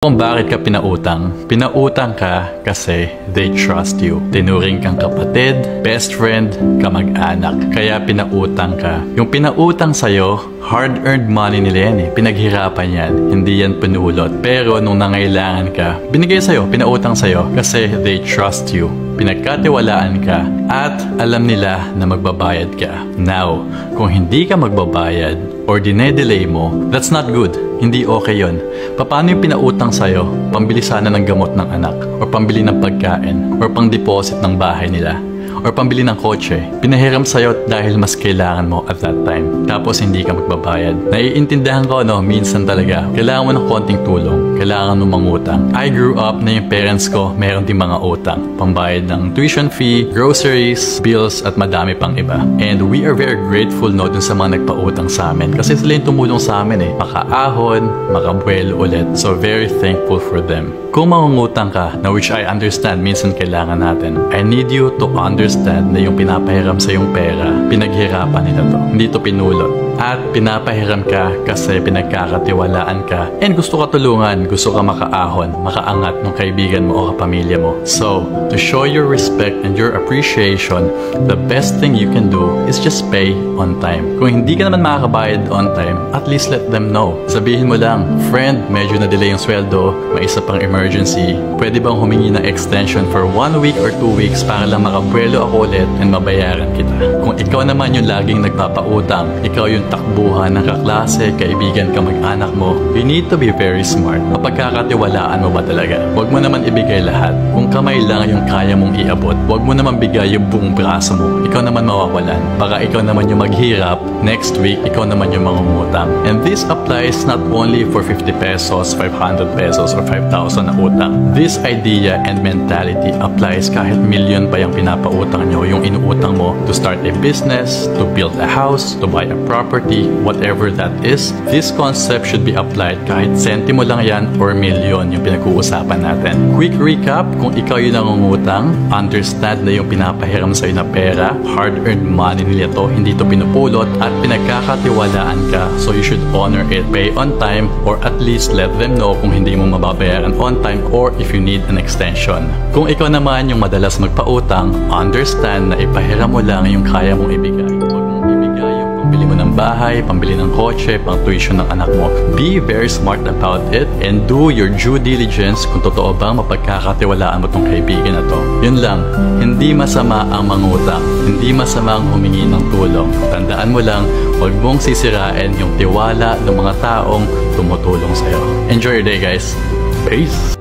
Kung bakit ka pinautang? Pinautang ka kasi they trust you. Tinuring kang kapatid, best friend, kamag-anak. Kaya pinautang ka. Yung pinautang sa'yo, hard-earned money nila yan eh. Pinaghirapan yan. Hindi yan pinulot. Pero nung nangailangan ka, binigay sa'yo, pinautang sa'yo kasi they trust you. Pinagkatiwalaan ka at alam nila na magbabayad ka. Now, kung hindi ka magbabayad or dinedelay mo, that's not good. Hindi okay yon. Paano yung pinautang sa'yo? Pambili sana ng gamot ng anak, or pambili ng pagkain, or pang-deposit ng bahay nila, or pambili ng kotse. Pinahiram sa'yo dahil mas kailangan mo at that time. Tapos hindi ka magbabayad. Naiintindihan ko, minsan talaga, kailangan mo ng konting tulong. Kailangan mo mangutang. I grew up na yung parents ko, meron din mga utang. Pambayad ng tuition fee, groceries, bills, at madami pang iba. And we are very grateful dun sa mga nagpautang sa amin. Kasi sila yung tumulong sa amin makaahon, makabuelo ulit. So very thankful for them. Kung mangungutang ka, na which I understand, minsan kailangan natin, I need you to understand na yung pinapahiram sa yung pera, pinaghirapan nila to. Hindi to pinulot. At pinapahiram ka kasi pinagkakatiwalaan ka and gusto ka tulungan, gusto ka makaahon, makaangat ng kaibigan mo o kapamilya mo. So, to show your respect and your appreciation, the best thing you can do is just pay on time. Kung hindi ka naman makakabayad on time, at least let them know. Sabihin mo lang, friend, medyo na-delay yung sweldo, may isa pang emergency, pwede bang humingi ng extension for 1 week or 2 weeks para lang makabuelo ako ulit and mabayaran kita. Kung ikaw naman yung laging nagpapautang, ikaw yung takbuhan ng kaklase, kaibigan, kamag-anak mo, you need to be very smart. Mapagkakatiwalaan mo ba talaga? Huwag mo naman ibigay lahat. Kung kamay lang yung kaya mong iabot, huwag mo naman bigay yung buong braso mo. Ikaw naman mawawalan. Baka ikaw naman yung maghirap, next week, ikaw naman yung mangungutang. And this applies not only for 50 pesos, 500 pesos, or 5,000 na utang. This idea and mentality applies kahit million pa yung pinapautang nyo, yung inuutang mo to start a business, to build a house, to buy a property, whatever that is. This concept should be applied kahit sentimo lang yan or milyon yung pinag-uusapan natin. Quick recap, kung ikaw yung nangungutang, understand na yung pinapahiram sa'yo na pera, hard-earned money nila to, hindi to pinupulot, at pinagkakatiwalaan ka, so you should honor it. Pay on time, or at least let them know kung hindi mo mababayaran on time or if you need an extension. Kung ikaw naman yung madalas magpautang, understand na ipahiram mo lang yung kaya mong ibigay. Pambili mo ng bahay, pambili ng kotse, pang tuition ng anak mo. Be very smart about it and do your due diligence kung totoo bang mapagkakatiwalaan mo tong kaibigan na to. Yun lang, hindi masama ang mangutang, hindi masama ang humingi ng tulong. Tandaan mo lang, huwag mong sisirain yung tiwala ng mga taong tumutulong sa'yo. Enjoy your day, guys. Peace!